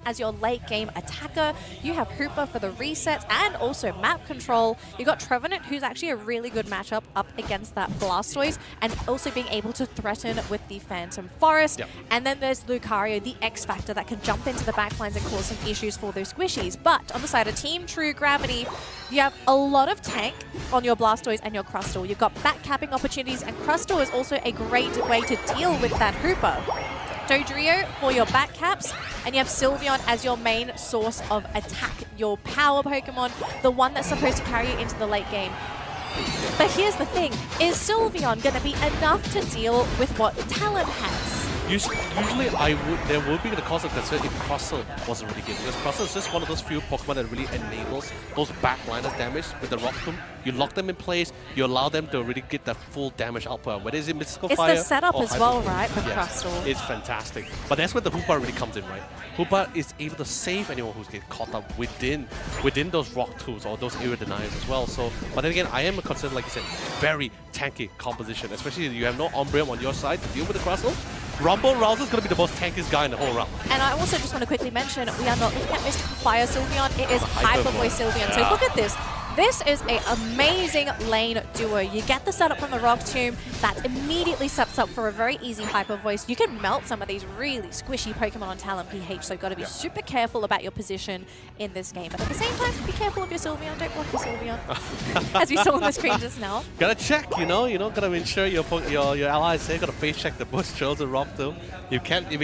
as your late game attacker. You have Hooper for the resets and also map control. You got Trevenant, who's actually a really good matchup up against that Blastoise, and also being able to threaten with the Phantom Forest. Yep. And then there's Lucario, the X Factor that can jump into the backlines and cause some issues for those squishies. But on the side of Team True Gravity, you have a lot of tank on your Blastoise and your Crustle. You've got backcapping opportunities, and Crustle is also a great way to deal with that Hooper. Dodrio for your backcaps, and you have Sylveon as your main source of attack, your power Pokemon, the one that's supposed to carry you into the late game. But here's the thing, is Sylveon going to be enough to deal with what Talon has? Usually, there would be the cause of concern if Crustle wasn't really good, because Crustle is just one of those few Pokemon that really enables those backliners damage with the Rock Tomb. You lock them in place, you allow them to really get the full damage output, whether it's in Mystical Fire. It's the setup as well, right, for yes, Crustle? It's fantastic. But that's where the Hoopa really comes in, right? Hoopa is able to save anyone who's get caught up within those Rock Tools or those area deniers as well. So, but then again, I am concerned, like you said, very tanky composition, especially if you have no Umbreon on your side to deal with the Crustle. Rumble Rouser is going to be the most tankiest guy in the whole round. And I also just want to quickly mention, we are not looking at Mystical Fire Sylveon, it is Hyper Voice Sylveon. Yeah. So look at this. This is an amazing lane duo. You get the setup from the Rock Tomb that immediately sets up for a very easy Hyper Voice. You can melt some of these really squishy Pokemon on Talon PH, so you've got to be super careful about your position in this game. But at the same time, be careful of your Sylveon. Don't block your Sylveon, as we saw on the screen just now. Gotta check, you know, gotta ensure your allies here. Gotta face check the bush trails and Rock Tomb. You can't, if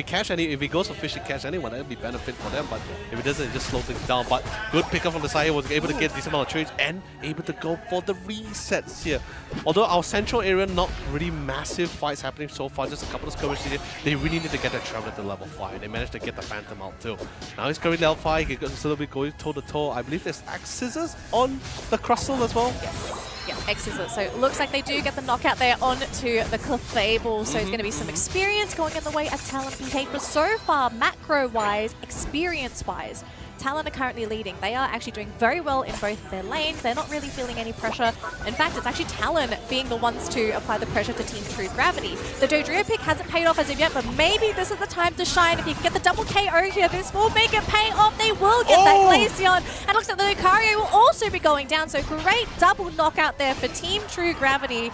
he goes for fish and catch anyone, that'd be benefit for them. But if it doesn't, it just slow things down. But good pickup from the side. He was able to get a decent amount of trades and able to go for the resets here. Although our central area, not really massive fights happening so far, just a couple of skirmishes here. They really need to get that Trevenant to level 5. They managed to get the Phantom out too. Now he's currently level 5. He's still be going toe to toe. I believe there's Axe Scissors on the Crustle as well. Yes. Yeah, X Scissors. So it looks like they do get the knockout there onto the Clefable. So it's going to be some experience going in the way of Talon PH. But so far, macro-wise, experience-wise, Talon are currently leading. They are actually doing very well in both of their lanes. They're not really feeling any pressure. In fact, it's actually Talon being the ones to apply the pressure to Team True Gravity. The Dodrio pick hasn't paid off as of yet, but maybe this is the time to shine. If you can get the double KO here, this will make it pay off. They will get that Glaceon. And it looks like the Lucario will also be going down. So great double knockout there for Team True Gravity.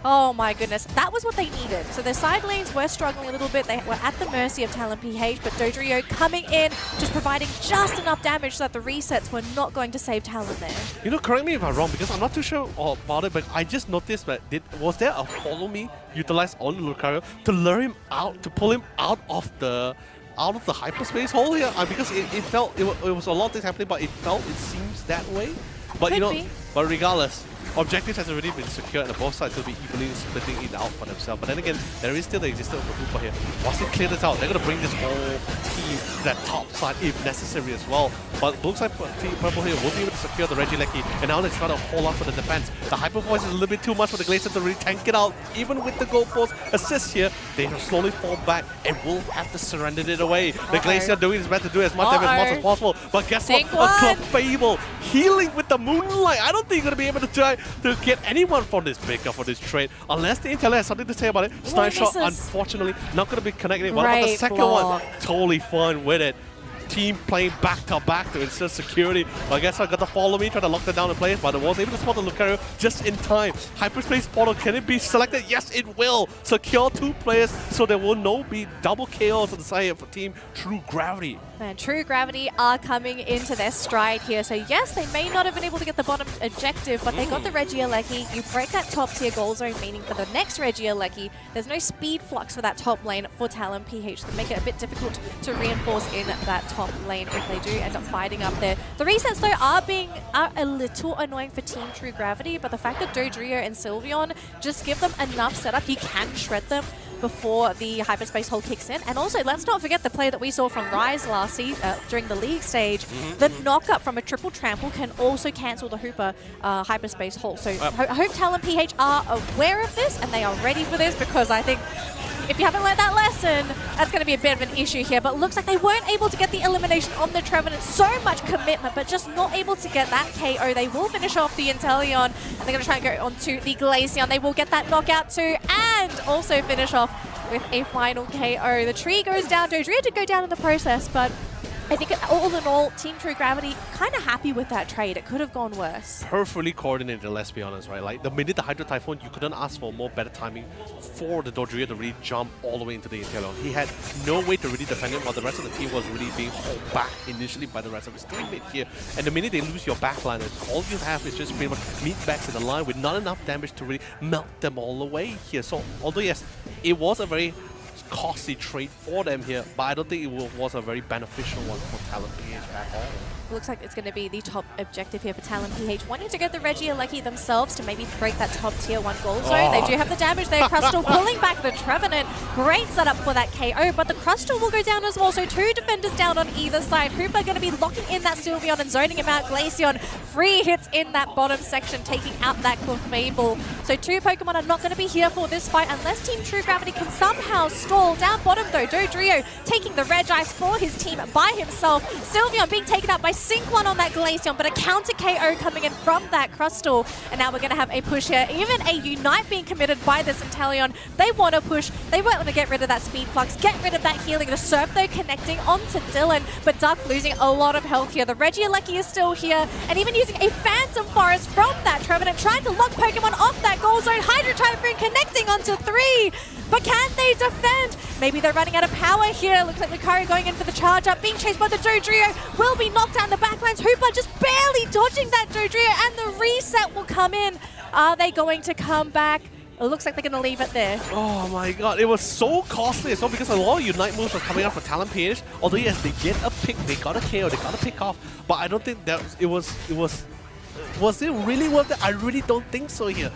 Oh my goodness, that was what they needed. So their side lanes were struggling a little bit. They were at the mercy of Talon PH, but Dodrio coming in, just providing just enough damage so that the resets were not going to save Talon there. You know, correct me if I'm wrong, because I'm not too sure about it, but I just noticed that was there a follow me utilized on Lucario to lure him out, to pull him out of the hyperspace hole here? Because it felt, it was a lot of things happening, but it seems that way. But you know, but regardless, objectives has already been secured and both sides will be evenly splitting it out for themselves. But then again, there is still the existence of a Hoopa here. Once they clear this out, they're going to bring this whole team to that top side if necessary as well. But looks like Team Purple here will be able to secure the Regieleki, and now they're trying to hold on for the defense. The Hyper Voice is a little bit too much for the Glacier to really tank it out. Even with the Gold Force assist here, they will slowly fall back and will have to surrender it away. The Glacier doing his best to do as much damage as possible. But guess what? A Clefable healing with the Moonlight. I don't think you're going to be able to try to get anyone from this pickup, for this trade, unless the Intel has something to say about it. Snipe Shot, unfortunately, not going to be connecting. What about the second one? Totally fine with it. Team playing back-to-back to ensure security. Well, I guess I got to follow me, try to lock that down in place, but I was able to spot the Lucario just in time. Hyperspace Portal, can it be selected? Yes, it will. Secure 2 players, so there will no be double KOs on the side for Team True Gravity. And True Gravity are coming into their stride here. So yes, they may not have been able to get the bottom objective, but they got the Regieleki. You break that top tier goal zone, meaning for the next Regieleki, there's no speed flux for that top lane for Talon PH. They make it a bit difficult to reinforce in that top lane if they do end up fighting up there. The resets though are a little annoying for Team True Gravity, but the fact that Dodrio and Sylveon just give them enough setup, you can shred them before the hyperspace hole kicks in. And also, let's not forget the play that we saw from Rise last season during the league stage. The knock-up from a triple trample can also cancel the Hooper hyperspace hole. So I hope Talon PH are aware of this and they are ready for this, because I think if you haven't learned that lesson, that's going to be a bit of an issue here. But looks like they weren't able to get the elimination on the Trevenant. So much commitment, but just not able to get that KO. They will finish off the Inteleon, and they're going to try and go onto the Glaceon. They will get that knockout too, and also finish off with a final KO. The tree goes down. Dodrio did go down in the process, but I think all in all, Team True Gravity kind of happy with that trade. It could have gone worse. Perfectly coordinated, let's be honest, right? Like the minute the Hydro Typhoon, you couldn't ask for more better timing for the Dodrio to really jump all the way into the Talon. He had no way to really defend it while the rest of the team was really being held back initially by the rest of his teammates here. And the minute they lose your backline, all you have is just pretty much meatbags in the line with not enough damage to really melt them all away here. So although yes, it was a very costly trade for them here, but I don't think it was a very beneficial one for Talon PH at all. Looks like it's going to be the top objective here for Talon PH, wanting to get the Regieleki themselves to maybe break that top tier 1 goal zone. They do have the damage there. Crustal pulling back the Trevenant. Great setup for that KO, but the Crustal will go down as well. So 2 defenders down on either side. Hooper going to be locking in that Sylveon and zoning him out. Glaceon, free hits in that bottom section, taking out that Clefable. So 2 Pokemon are not going to be here for this fight unless Team True Gravity can somehow stall. Down bottom though, Dodrio taking the Reg Ice for his team by himself. Sylveon being taken out by Sync 1 on that Glaceon, but a counter KO coming in from that Crustal. And now we're going to have a push here. Even a Unite being committed by this Inteleon. They want to push. They want to get rid of that Speed Flux, get rid of that healing. The Surf though connecting onto Dylan, but Duck losing a lot of health here. The Regieleki is still here, and even using a Phantom Forest from that Trevenant, trying to lock Pokemon off that goal zone. Hydro Typhoon connecting onto 3. But can they defend? Maybe they're running out of power here. Looks like Lucario going in for the charge up, being chased by the Dodrio. Will be knocked down the backlines. Hooper just barely dodging that Dodrio, and the reset will come in. Are they going to come back? It looks like they're going to leave it there. Oh my god, it was so costly as well because a lot of Unite moves were coming out for Talon PH. Although yes, they get a pick, they got a KO, they got a pick off, but I don't think that was it really worth it? I really don't think so here.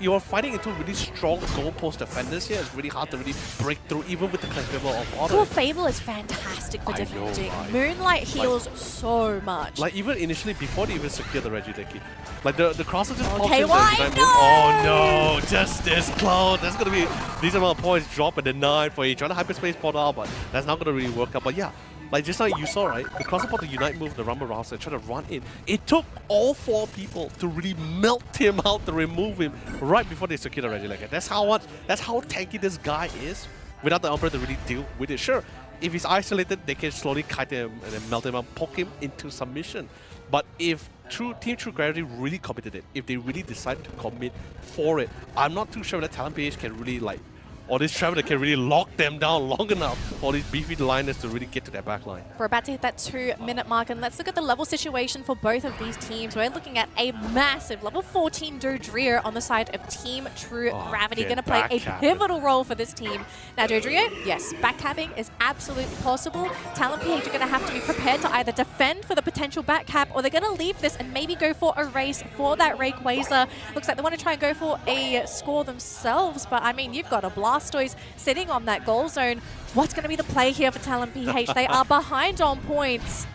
You are fighting into really strong goalpost defenders here. It's really hard to really break through even with the Clefable of Water. Clefable is fantastic for defending. Right? Moonlight heals so much. Like even initially, before they even secure the Regieleki, like the crosser just pops Okay, in why? the Unite No! move. Oh no, just this close. That's gonna be decent amount of points drop at the 9 for each other hyperspace portal, but that's not gonna really work out. But yeah. Like just like you saw, right? The crosser bought the Unite move, the Rumble Rouser, and tried to run in. It took all 4 people to really melt him out, to remove him right before they secure the Regieleki. That's how tanky this guy is without the Umbra to really deal with it. Sure, if he's isolated, they can slowly kite him and then melt him out, poke him into submission. But if Team True Gravity really committed it, if they really decide to commit for it, I'm not too sure that Talon PH can really like, or this Traveler can really lock them down long enough for these beefy liners to really get to their backline. We're about to hit that 2-minute mark, and let's look at the level situation for both of these teams. We're looking at a massive level 14 Dodrio on the side of Team True Gravity. Going to play a pivotal role for this team. Now Dodrio, yes, backcapping is absolutely possible. Talon PH are going to have to be prepared to either defend for the potential backcap, or they're going to leave this and maybe go for a race for that Rayquaza. Looks like they want to try and go for a score themselves, but I mean, you've got a Blastoise sitting on that goal zone. What's going to be the play here for Talon PH? They are behind on points.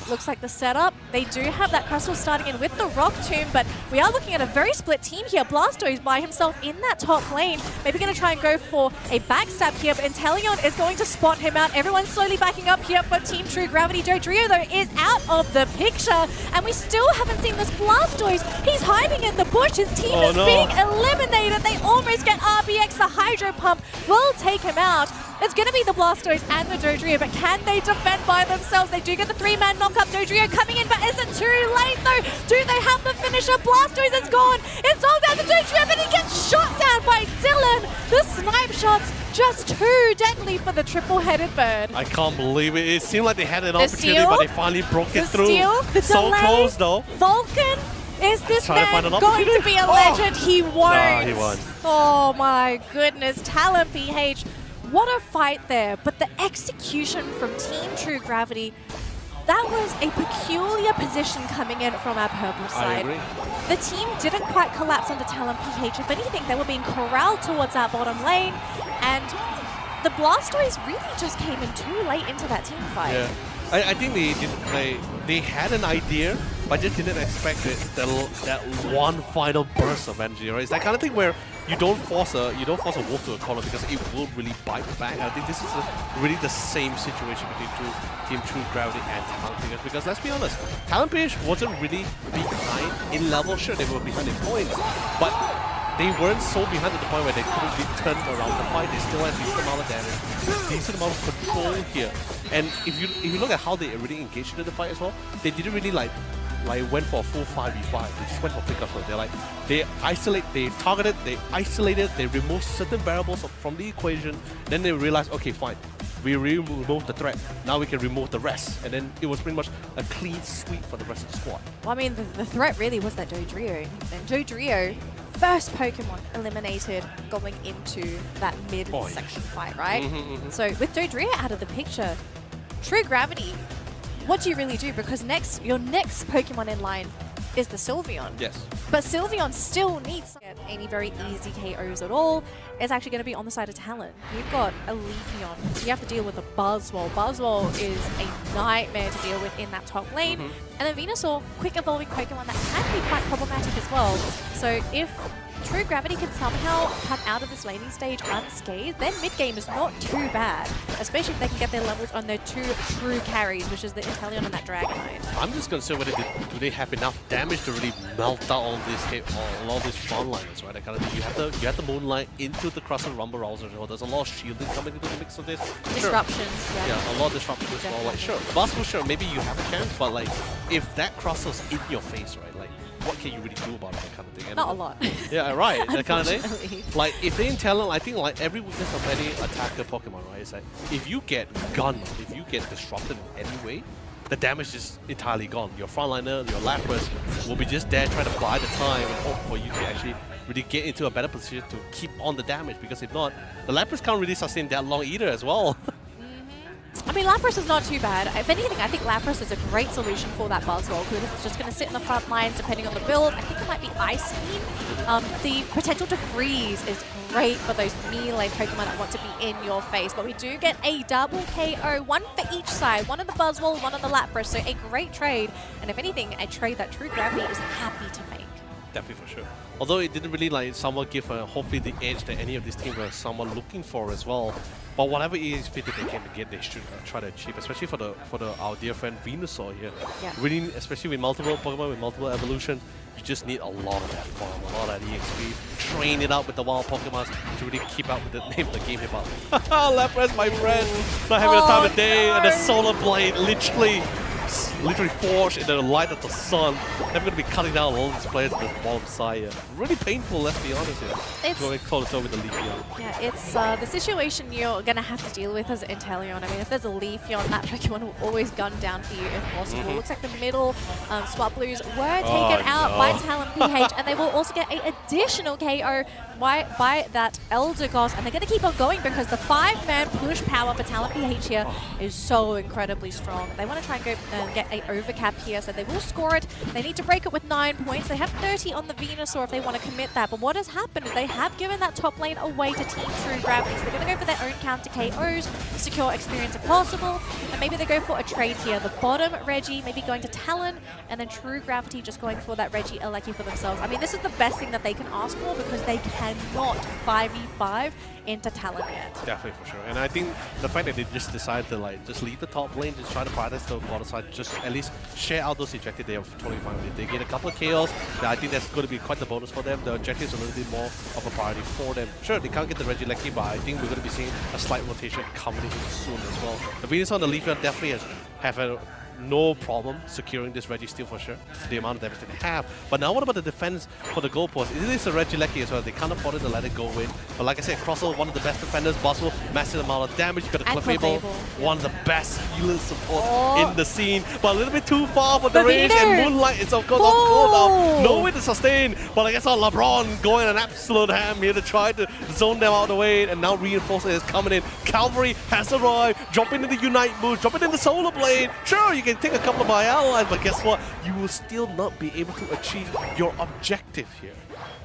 Looks like the setup. They do have that Crustal starting in with the Rock Tomb, but we are looking at a very split team here. Blastoise by himself in that top lane. Maybe going to try and go for a backstab here, but Inteleon is going to spot him out. Everyone's slowly backing up here for Team True Gravity. Dodrio, though, is out of the picture, and we still haven't seen this Blastoise. He's hiding in the bush. His team is being eliminated. They almost get RBX. The Hydro Pump will take him out. It's going to be the Blastoise and the Dodrio, but can they defend by themselves? They do get the 3-man knockup. Dodrio coming in, but is it too late though? Do they have the finisher? Blastoise is gone. It's all down to Dodrio, but he gets shot down by Dylan. The snipe shots just too deadly for the triple-headed bird. I can't believe it. It seemed like they had an opportunity, but they finally broke it through. The so delay. Close though. Vulcan, is this man going to be a legend? He won't. Nah, he won. Oh my goodness, Talon PH. What a fight there, but the execution from Team True Gravity, that was a peculiar position coming in from our purple side. I agree. The team didn't quite collapse under Talon PH. If anything, they were being corralled towards that bottom lane, and the Blastoise really just came in too late into that team fight. Yeah. I think they had an idea, but just didn't expect that one final burst of energy. Right? It's that kind of thing where you don't force a wolf to a corner because it will really bite back. I think this is really the same situation between Team True Gravity and Talon PH, because let's be honest, Talon PH wasn't really behind in level. Sure, they were behind in points, but they weren't so behind to the point where they couldn't be turned around the fight. They still had decent amount of damage, decent amount of control here. And if you look at how they already engaged into the fight as well, they didn't really like went for a full 5v5. They just went for pickups. They're like, they isolate, they targeted, they isolated, they removed certain variables from the equation. Then they realized, okay, fine, we removed the threat. Now we can remove the rest. And then it was pretty much a clean sweep for the rest of the squad. Well, I mean, the threat really was that Dodrio. And Dodrio, first Pokemon eliminated going into that mid-section fight, right? So with Dodrio out of the picture, True Gravity, what do you really do? Because your next Pokemon in line is the Sylveon. Yes. But Sylveon still needs to get any very easy KOs at all. It's actually going to be on the side of Talon. You've got a Leafeon. You have to deal with a Buzzwole. Buzzwole is a nightmare to deal with in that top lane. And then Venusaur, quick evolving Pokemon that can be quite problematic as well. So if True Gravity can somehow come out of this laning stage unscathed, then mid-game is not too bad, especially if they can get their levels on their two true carries, which is the Inteleon and that Dragonite. I'm just concerned whether do they have enough damage to really melt out all these frontliners, right? That kind of thing. You have the Moonlight into the Cross and Rumble Rouser as well. There's a lot of shielding coming into the mix of this. Disruption. Sure. Yeah, a lot of disruption as well. Like, sure, Buzzwole, sure, maybe you have a chance, but like, if that crosses in your face, right? Like, what can you really do about it, that kind of thing? Not a lot. Yeah, right, that kind of thing. Like, if they in Talon, I think like every weakness of any attacker Pokemon, right, is like, if you get gunned, if you get disrupted in any way, the damage is entirely gone. Your frontliner, your Lapras will be just there trying to buy the time and hope for you to actually really get into a better position to keep on the damage, because if not, the Lapras can't really sustain that long either as well. I mean, Lapras is not too bad. If anything, I think Lapras is a great solution for that Buzzwole, because it's just going to sit in the front lines depending on the build. I think it might be Ice Beam. The potential to freeze is great for those melee Pokemon that want to be in your face. But we do get a double KO, one for each side, one on the Buzzwole, one on the Lapras. So a great trade. And if anything, a trade that True Gravity is happy to make. Definitely, for sure. Although it didn't really like somewhat give hopefully the edge that any of these teams were somewhat looking for as well. But whatever EXP that they can get, they should try to achieve, especially for our dear friend Venusaur here. Yeah. Really, especially with multiple Pokemon with multiple evolution, you just need a lot of that farm, a lot of that EXP. Train it out with the wild Pokemon to really keep up with the name of the game hip hop. Lapras, my friend, not having the time of day, and the Solar Blade literally forged in the light of the sun. They're going to be cutting down all these players on the bottom side here. Really painful, let's be honest here. It's going toe-to-toe with the Leafeon. Yeah, it's the situation you're going to have to deal with as Inteleon. I mean, if there's a Leafeon, that Pokemon will always gun down for you if possible. Looks like the middle Swap Blues were taken out by Talon PH, and they will also get an additional KO by that Eldegoss, and they're going to keep on going because the 5-man push power for Talon PH here is so incredibly strong. They want to try and go get a overcap here, so they will score it. They need to break it with 9 points. They have 30 on the Venusaur if they want to commit that, but what has happened is they have given that top lane away to Team True Gravity, so they're going to go for their own counter KOs, secure experience if possible, and maybe they go for a trade here. The bottom Reggie maybe going to Talon, and then True Gravity just going for that Reggie Alecki for themselves. I mean, this is the best thing that they can ask for because they cannot 5v5 into Talon yet. Definitely, for sure. And I think the fact that they just decided to like just leave the top lane, just try to prioritize the bottom side, just at least share out those ejected, they are totally fine with it. They get a couple of KOs, I think that's going to be quite the bonus for them. The objective is a little bit more of a priority for them. Sure, they can't get the Regieleki, but I think we're going to be seeing a slight rotation coming in soon as well. The Venusaur and the Leafeon definitely have no problem securing this Registeel for sure, the amount of damage that they have. But now what about the defense for the goalpost? It is a Regieleki as well. They can't afford it to let it go in. But like I said, Crossel, one of the best defenders. Buzzwole, massive amount of damage. You got a Clefable, one of the best healer support in the scene. But a little bit too far for the range, and Moonlight is of course on cooldown. No way to sustain. But I guess LeBron going an absolute ham here to try to zone them out of the way, and now Reinforcer is coming in. Cavalry has arrived, dropping in the Unite boost, dropping in the Solar Blade. Sure, you can take a couple of my allies, but guess what? You will still not be able to achieve your objective here.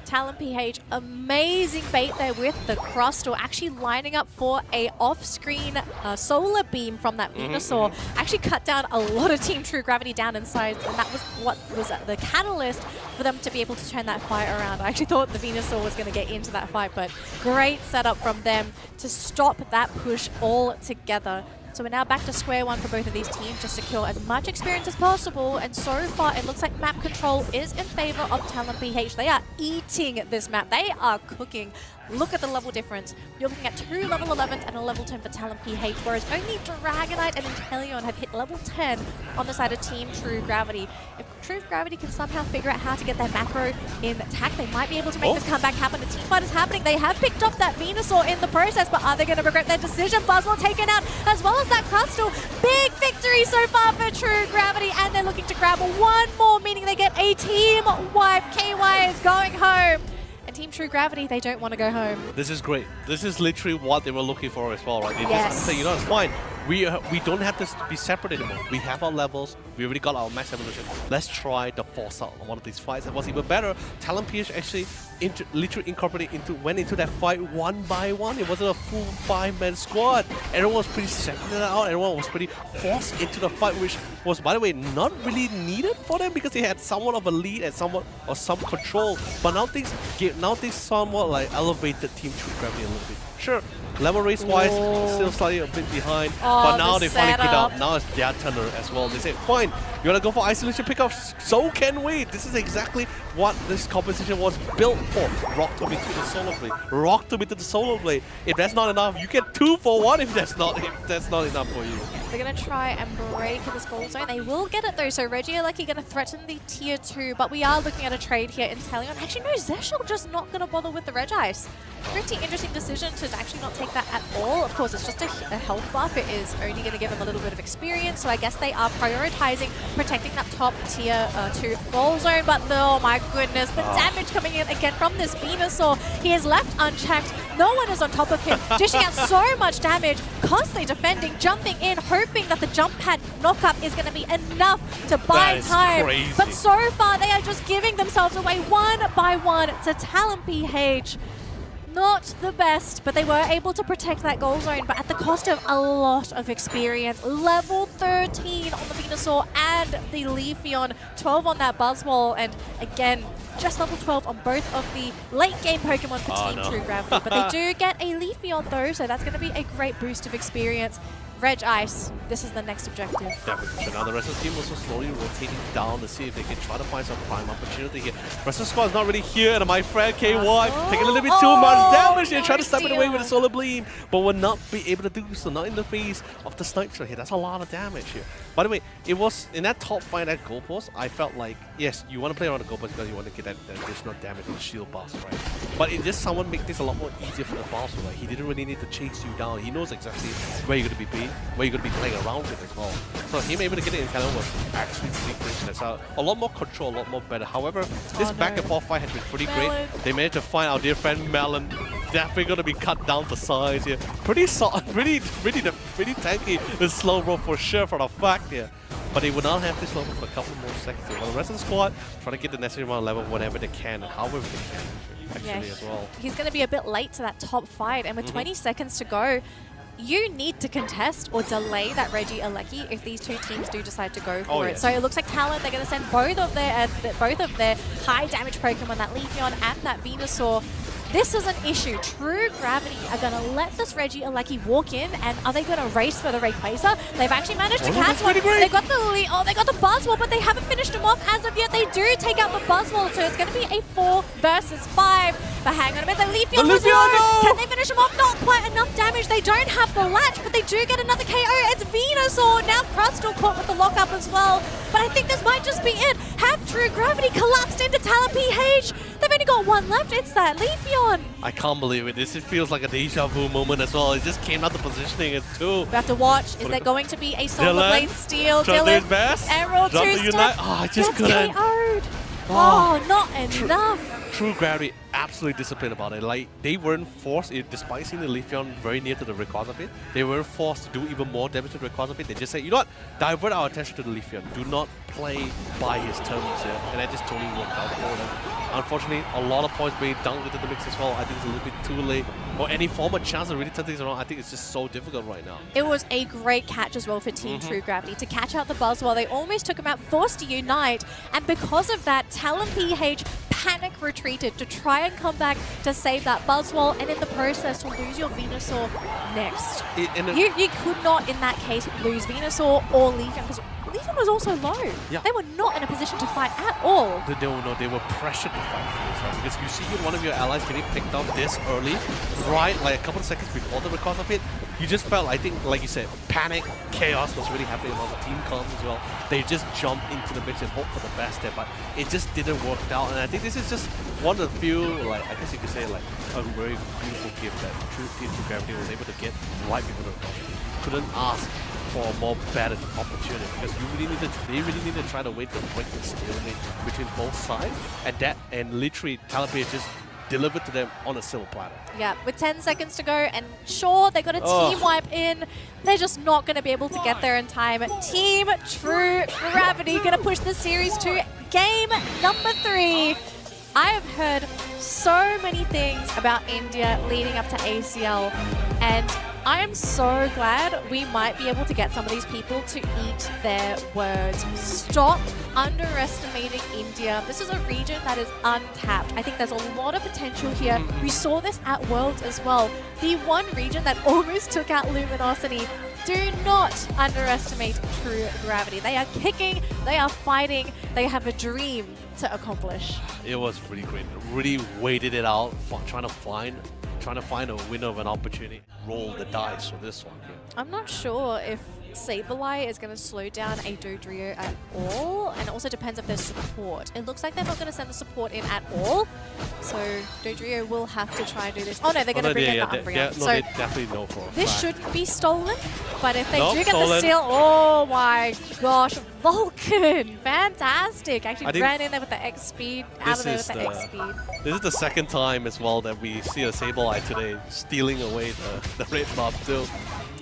Talon PH, amazing bait there with the Crustle, actually lining up for a off-screen solar beam from that Venusaur. Actually cut down a lot of Team True Gravity down inside, and that was what was the catalyst for them to be able to turn that fight around. I actually thought the Venusaur was going to get into that fight, but great setup from them to stop that push altogether. So we're now back to square one for both of these teams, just secure as much experience as possible. And so far, it looks like map control is in favor of Talon PH. They are eating this map. They are cooking. Look at the level difference. You're looking at 2 level 11s and a level 10 for Talon PH, whereas only Dragonite and Inteleon have hit level 10 on the side of Team True Gravity. If True Gravity can somehow figure out how to get their macro intact, they might be able to make this comeback happen. The team fight is happening. They have picked up that Venusaur in the process, but are they going to regret their decision? Buzzwell taken out, as well as that Crustle. Big victory so far for True Gravity, and they're looking to grab one more, meaning they get a team wipe. KY is going home. And Team True Gravity, they don't want to go home. This is great. This is literally what they were looking for as well, right? They Yes. just say, you know, it's fine. We don't have to be separate anymore. We have our levels. We already got our max evolution. Let's try the force out on one of these fights. It was even better. Talon PH actually literally went into that fight one by one. It wasn't a full 5-man squad. Everyone was pretty separated out. Everyone was pretty forced into the fight, which was, by the way, not really needed for them because they had somewhat of a lead and somewhat of some control. But now things somewhat like elevated Team True Gravity a little bit. Sure, level race wise, still slightly a bit behind. But now they finally quit out. Now it's their turn as well. They say, fine, you wanna go for isolation pickups? So can we. This is exactly what this competition was built for. Rock to me to the Solar Blade. Rock to me to the Solar Blade. If that's not enough, you get 2 for 1 if that's not enough for you. They're going to try and break this goal zone. They will get it though, so Regieleki going to threaten the tier 2, but we are looking at a trade here in Talon. Actually, no, Zeshul just not going to bother with the Regice. Pretty interesting decision to actually not take that at all. Of course, it's just a health buff. It is only going to give them a little bit of experience, so I guess they are prioritizing protecting that top tier 2 goal zone. But oh my goodness, the damage coming in again from this Venusaur. He is left unchecked. No one is on top of him, dishing out so much damage, constantly defending, jumping in, hoping that the jump pad knockup is going to be enough to buy time. Crazy. But so far, they are just giving themselves away one by one to Talon PH. Not the best, but they were able to protect that goal zone, but at the cost of a lot of experience. Level 13 on the Venusaur and the Leafeon, 12 on that Buzzwole, and again, just level 12 on both of the late game Pokemon for Team True Gravity. But they do get a Leafeon though, so that's going to be a great boost of experience. Reg Ice, this is the next objective. Definitely. So now the rest of the team also slowly rotating down to see if they can try to find some prime opportunity here. Rest of the squad is not really here, and my friend KY taking a little bit too much damage here, trying to snipe it away with a Solar Beam, but will not be able to do so, not in the face of the snipes right here. That's a lot of damage here. By the way, it was in that top fight at goal post, I felt like, yes, you want to play around the goal post because you want to get that additional damage on the shield boss, right? But it just someone make this a lot more easier for the boss, right? He didn't really need to chase you down. He knows exactly where you're going to be where you're going to be playing around with as well. So him able to get it in Talon was actually ridiculous. A lot more control, a lot more better. However, this back and forth fight has been pretty great. They managed to find our dear friend Melon. Definitely going to be cut down to size here. Pretty solid, pretty tanky with slow roll for sure for the fact here. But they will not have this level for a couple more seconds here. While the rest of the squad trying to get the necessary amount of level whenever they can and however they can actually as well. He's going to be a bit late to that top fight, and with 20 seconds to go, you need to contest or delay that Regieleki if these two teams do decide to go for it. So it looks like Talon, they're going to send both of their high damage Pokemon, that Leafeon and that Venusaur. This is an issue. True Gravity are going to let this Regieleki walk in, and are they going to race for the Rayquaza? They've actually managed to catch one. They got the Buzzwole, but they haven't finished him off as of yet. They do take out the Buzzwole, so it's going to be a 4 versus 5. But hang on a minute, the Leafeon was low. Can they finish him off? Not quite enough damage. They don't have the latch, but they do get another KO. It's Venusaur. Now Crustle caught with the lockup as well. But I think this might just be it. Have True Gravity collapsed into Talon PH? They've only got one left. It's that Leafeon. I can't believe it. This feels like a deja vu moment as well. It just came out the positioning as two. We have to watch. Is there going to be a Solar Blade steal? Dylan, Emerald 2-step. Oh, I just couldn't. KO'd. Oh, not enough. True Gravity absolutely disciplined about it. Like, they weren't forced, despite seeing the Leafeon very near to the Rayquaza pit, they weren't forced to do even more damage to the Rayquaza pit. They just said, you know what, divert our attention to the Leafeon. Do not play by his terms here. And that just totally worked out for them. Unfortunately, a lot of points being dunked into the mix as well. I think it's a little bit too late. Or any form of chance to really turn things around. I think it's just so difficult right now. It was a great catch as well for Team True Gravity to catch out the Buzzwole. They almost took him out, forced to unite. And because of that, Talon PH panic retreated to try and come back to save that Buzzwole, and in the process to lose your Venusaur next. You could not, in that case, lose Venusaur or Legion, because Legion was also low. Yeah. They were not in a position to fight at all. They were pressured to fight for this, right? Because you see one of your allies getting picked up this early, right? Like a couple of seconds before the recourse of it. You just felt, I think, like you said, panic, chaos was really happening among the team comms as well. They just jumped into the mix and hoped for the best there, but it just didn't work out. And I think this is just one of the few, like, I guess you could say, like, a very beautiful gift that Team True Gravity was able to get right before the recourse. Couldn't ask for a more better opportunity, because they really need to try to wait to break the stalemate between both sides, and literally Talon just delivered to them on a silver platter. Yeah, with 10 seconds to go, and sure, they got a team wipe in. They're just not going to be able to get there in time. Team True Gravity going to push the series to game number 3. I have heard so many things about India leading up to ACL, and I am so glad we might be able to get some of these people to eat their words. Stop underestimating India. This is a region that is untapped. I think there's a lot of potential here. We saw this at Worlds as well. The one region that almost took out Luminosity. Do not underestimate True Gravity. They are kicking, they are fighting, they have a dream to accomplish. It was really great. Really waited it out, trying to find a winner of an opportunity. Roll the dice for this one here. I'm not sure if Sableye is going to slow down a Dodrio at all, and it also depends if there's support. It looks like they're not going to send the support in at all, so Dodrio will have to try and do this. Oh no, they're going to bring in the Umbreon. So they definitely know for a fact. This shouldn't be stolen, but if they do get stolen. the steal, oh my gosh, Vulcan, fantastic! Actually ran in there with the X speed, out of there with the X speed. This is the second time as well that we see a Sableye today stealing away the red mob too.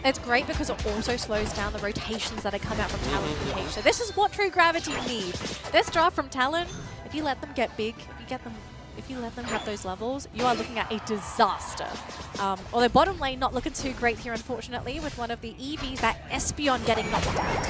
It's great because it also slows down the rotations that are coming out from Talon and Cage. So this is what True Gravity need. This draft from Talon, if you let them get big, if you let them have those levels, you are looking at a disaster. Although bottom lane not looking too great here, unfortunately, with one of the EVs, that Espeon getting knocked out.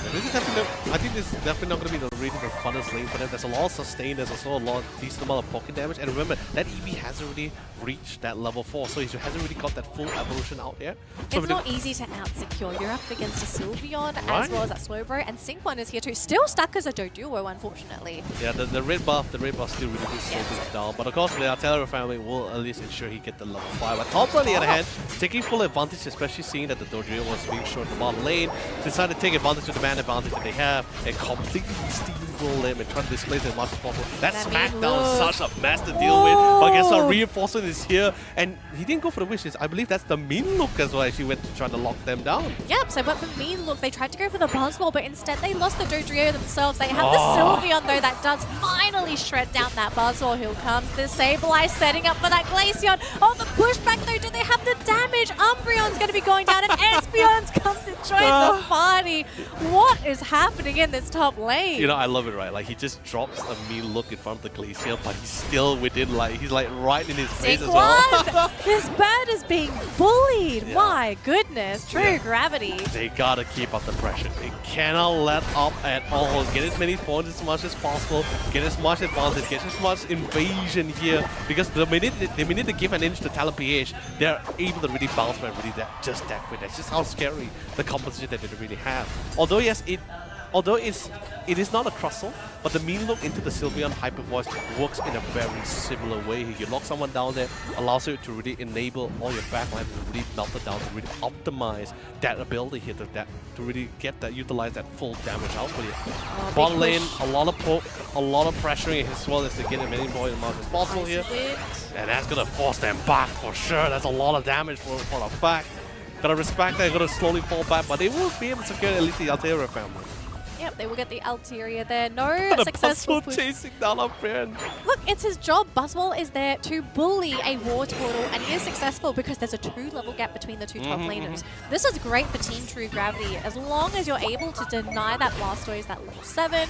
I think this is definitely not going to be the really the funnest lane for them. There's a lot of sustain, there's also a decent amount of pocket damage, and remember, that EV hasn't really reached that level 4, so he hasn't really got that full evolution out there. So it's not easy to out-secure. You're up against a Sylveon as well as that Slowbro, and Sync1 is here too. Still stuck as a Doduo, unfortunately. Yeah, the red buff still really does slow things down, but of course the Talon family will at least ensure he get the level 5. But Top, on the other hand, taking full advantage, especially seeing that the Dodrio was being short in the bottom lane, decided to take advantage of the man advantage that they have and completely steamroll them and try to displace as much as possible. That Smackdown is such a mess to deal with, but guess what? Reinforcement is here, and he didn't go for the wishes. I believe that's the mean look as well. Actually went to try to lock them down. Yep, so but the mean look, they tried to go for the Buzzwole, but instead they lost the Dodrio themselves. They have the Sylveon though that does finally shred down that Buzzwole. Here comes the Sableye setting up for that Glaceon. Oh, the pushback though, do they have the damage? Umbreon's going to be going down, and Espeon's come to join the party. What is happening in this top lane? You know, I love it, right? Like, he just drops a mean look in front of the Glaceon, but he's still within, like, he's like right in his face as well. This bird is being bullied. Yeah. My goodness, True Gravity. They gotta keep up the pressure. They cannot let up at all. Get as many points as much as possible. Get as much advantage. Get as much invasion here. Because the minute they give an inch to Talon PH, they're able to really bounce back really just that quick. That's just how scary the composition that they really have. Although yes, it is not a Crustle, but the mean look into the Sylveon Hyper Voice works in a very similar way. You lock someone down there, allows you to really enable all your backline to really melt it down, to really optimize that ability here, to really get that, utilize that full damage output here. Bottom lane, a lot of poke, a lot of pressuring as well as to get as many more amounts as possible here. And that's gonna force them back for sure. That's a lot of damage for a fact. Gotta respect that, gotta slowly fall back, but they will be able to secure at least the Altera family. Yep, they will get the Altaria there. No successful push. Chasing down our friend. Look, it's his job. Buzzwole is there to bully a War Turtle, and he is successful because there's a 2-level gap between the two top laners. This is great for Team True Gravity. As long as you're able to deny that Blastoise, that level 7,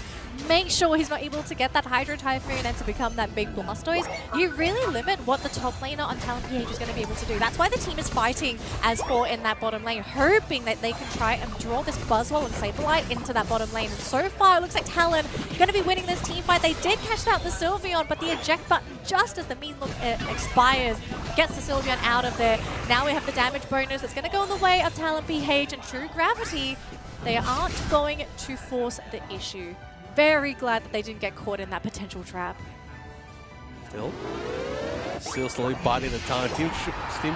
make sure he's not able to get that Hydro Typhoon and to become that big Blastoise, you really limit what the top laner on Talon PH is going to be able to do. That's why the team is fighting as 4 in that bottom lane, hoping that they can try and draw this Buzzwole and Sableye into that bottom lane. lane. And so far, it looks like Talon going to be winning this team fight. They did catch out the Sylveon, but the eject button, just as the mean look expires, gets the Sylveon out of there. Now we have the damage bonus that's going to go in the way of Talon PH and True Gravity. They aren't going to force the issue. Very glad that they didn't get caught in that potential trap. Still slowly biding the time. Team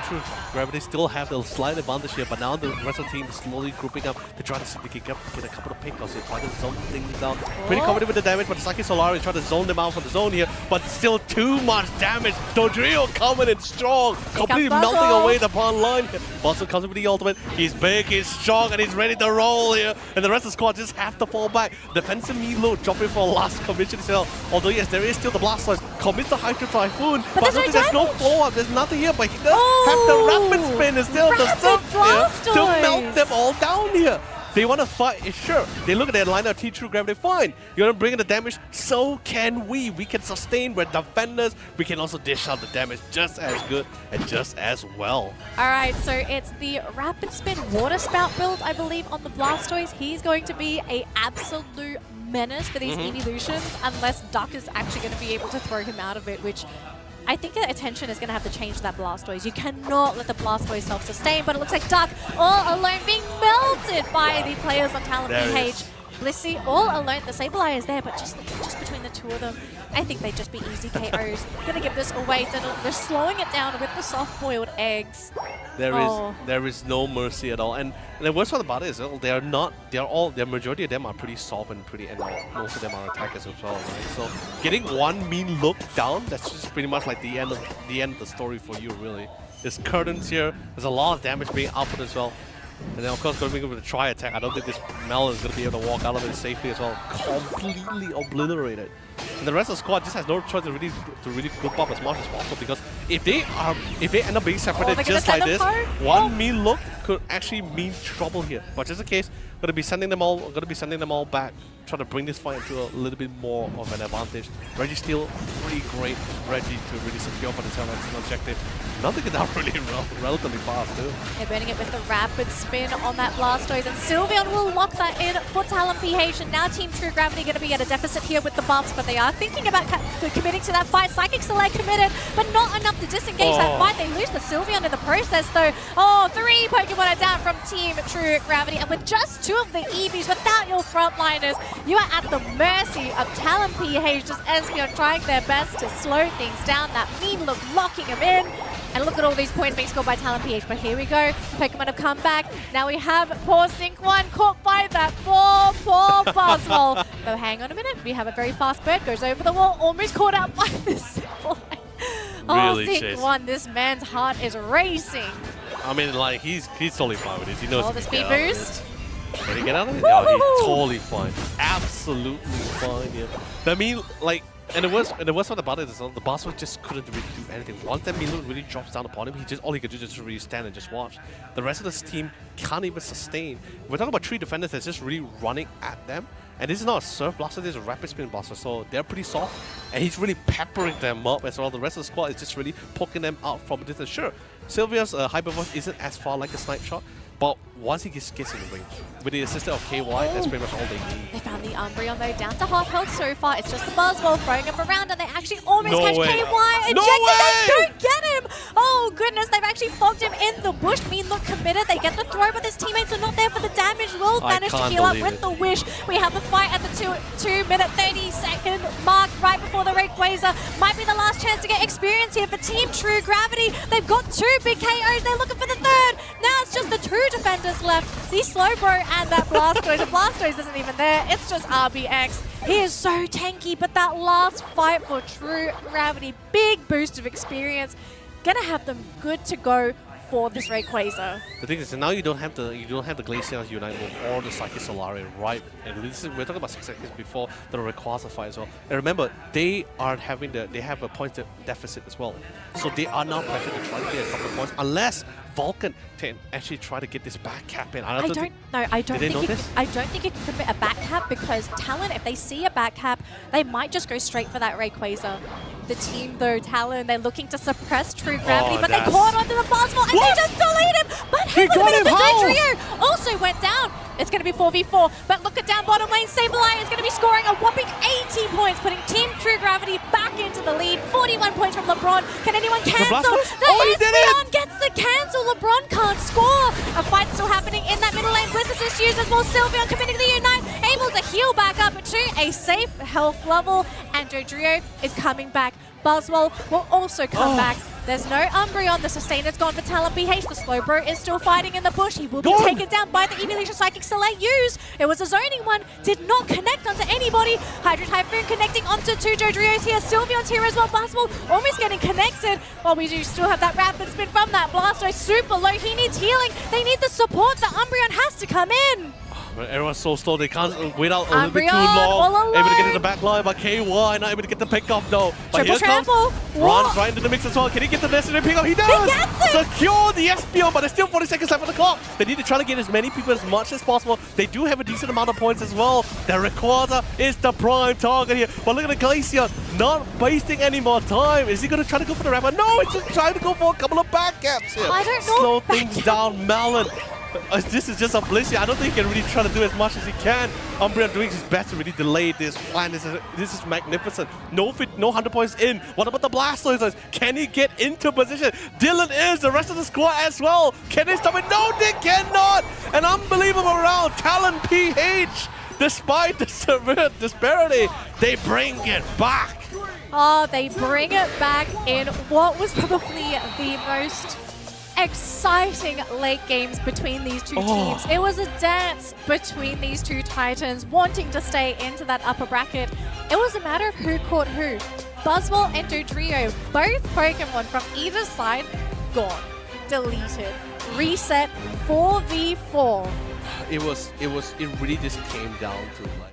True Gravity still have the slight advantage here, but now the rest of the team is slowly grouping up to try to see if they can get a couple of pickoffs here, try to zone things down. Pretty confident with the damage, but Saki Solari trying to zone them out from the zone here, but still too much damage. Dodrio coming in strong, completely melting away the pawn line here. Buzzle comes with the ultimate. He's big, he's strong, and he's ready to roll here. And the rest of the squad just have to fall back. Defensive Milo dropping for a last commission as well. Although yes, there is still the Blastoise. Commits the Hydro Typhoon, but there's no follow-up, there's nothing here, but he does have the rapid spin and still the stuff here to melt them all down here. They want to fight, sure. They look at their lineup, Team True Gravity, fine. You're going to bring in the damage, so can we. We can sustain, we're defenders. We can also dish out the damage just as good and just as well. Alright, so it's the Rapid Spin Water Spout build, I believe, on the Blastoise. He's going to be an absolute menace for these evolutions, unless Duck is actually going to be able to throw him out of it, which I think the attention is going to have to change that Blastoise. You cannot let the Blastoise self-sustain, but it looks like Duck all alone being melted by the players on Talon PH. Blissey all alone. The Sableye is there, but just between the two of them, I think they'd just be easy KOs. Gonna give this away. They're slowing it down with the soft-boiled eggs. There is no mercy at all. And the worst part about it is the majority of them are pretty soft and most of them are attackers as well, right? So getting one mean look down, that's just pretty much like the end of the story for you, really. There's curtains here. There's a lot of damage being output as well. And then of course going with a try attack. I don't think this Mel is going to be able to walk out of it safely as well. Completely obliterated. And the rest of the squad just has no choice to really group up as much as possible, because if they end up being separated just like this, one mean look could actually mean trouble here. But just in case, gonna be sending them all back, trying to bring this fight into a little bit more of an advantage. Reggie still pretty great. Reggie to really secure for the Talon objective. Nothing is out really relatively fast too. They're burning it with the rapid spin on that Blastoise, and Sylveon will lock that in for Talon PH. And now Team True Gravity going to be at a deficit here with the buffs, but they are thinking about committing to that fight. Psychic Select committed, but not enough to disengage that fight. They lose the Sylveon in the process though. Oh, 3 Pokemon are down from Team True Gravity, and with just 2 of the EVs, without your frontliners, you are at the mercy of Talon PH. Just Espeon trying their best to slow things down. That mean look locking him in. And look at all these points being scored by Talon PH. But here we go. Pokemon have come back. Now we have poor Sync 1 caught by that poor Buzzwole. Though hang on a minute. We have a very fast bird. Goes over the wall. Almost caught out by the Sableye. Oh, Sync 1. This man's heart is racing. I mean, like, he's totally fine with this. He knows the speed boost. Can he get out of it? No, he's totally fine. Absolutely fine, yeah. I mean, like, and the worst part about it is the Blastoise just couldn't really do anything. Once that Milo really drops down upon him, all he could do is just really stand and just watch. The rest of this team can't even sustain. We're talking about 3 defenders that's just really running at them. And this is not a Surf Blaster, this is a Rapid Spin Blaster, so they're pretty soft. And he's really peppering them up as well. The rest of the squad is just really poking them out from a distance. Sure, Sylvia's Hyper Voice isn't as far like a snipe shot, but once he gets in the range, with the assistance of KY, that's pretty much all they need. They found the Umbreon though, down to half health so far. It's just the Buzzwole throwing him around, and they actually almost catch KY. Ejected, they don't get him! Oh goodness, they've actually fogged him in the bush. Mean look committed, they get the throw, but his teammates are not there for the damage. Will manage to heal up with the wish. We have the fight at the 2-minute 30-second mark right before the Rayquaza. Might be the last chance to get experience here for Team True Gravity. They've got 2 big KOs, they're looking for the 3rd. Now it's just the 2 defenders left, the Slowbro and that Blastoise. The Blastoise isn't even there, it's just RBX. He is so tanky, but that last fight for True Gravity, big boost of experience, gonna have them good to go for this Rayquaza. The thing is, now you don't have the Glaceon Unite move or the Psychic Solari, right? And this is, we're talking about 6 seconds before the Rayquaza fight as well. And remember, they have a point deficit as well, so they are now pressured to try to get a couple of points, unless Vulcan can actually try to get this back cap in. I don't think you can commit a back cap, because Talon, if they see a back cap, they might just go straight for that Rayquaza. the team though, Talon. They're looking to suppress True Gravity, but they that's- caught onto the Boswell and What? they just delete him! But He look got at him, the how? trio also went down. It's going to be 4v4, but look at down bottom lane. Sableye is going to be scoring a whopping 80 points, putting Team True Gravity back into the lead. 41 points from LeBron. Can anyone cancel? Blasters? The Oh, he did it! Espeon gets the cancel. LeBron can't score. A fight still happening in that middle lane. Bliss assist used as well. Sylveon committing the Unite, able to heal back up to a safe health level. And Dodrio is coming back. Buzzwell will also come back. There's no Umbreon. The Sustainer's gone for Talon BH. The Slowbro is still fighting in the bush. He will be taken down by the Evolution Psychic Select used. It was a zoning one. Did not connect onto anybody. Hydro Typhoon connecting onto two Dodrios here. Sylveon's here as well. Buzzwell almost getting connected. While we do still have that rapid spin from that Blastoise. Super low. He needs healing. They need the support. The Umbreon has to come in. But everyone's so slow, they can't wait out a little bit too Umbreon, all long. Able to get alone. in the back line, but KY not able to get the pick up though. But Triple here comes trample. Ron What? right into the mix as well. Can he get the necessary pick up? He does! gets it! Secure the Espeon, but there's still 40 seconds left on the clock. They need to try to get as many people as much as possible. They do have a decent amount of points as well. The Rayquaza is the prime target here. But look at the Glacier, not wasting any more time. Is he going to try to go for the rapper? No, he's just trying to go for a couple of back gaps here. I don't know. Slow things down, Melon. This is just a blitz here. I don't think he can really try to do as much as he can. Umbreon doing his best to really delay this plan. This is magnificent. No 100 points in. What about the Blastoise? Can he get into position? Dylan is. The rest of the squad as well. Can they stop it? No, they cannot. An unbelievable round. Talon PH. Despite the severe disparity, they bring it back. Oh, they bring it back in what was probably the most exciting late games between these two teams. It was a dance between these two titans wanting to stay into that upper bracket. It was a matter of who caught who. Buzzwell and Dodrio, both Pokemon from either side, gone, deleted, reset, 4v4. It really just came down to like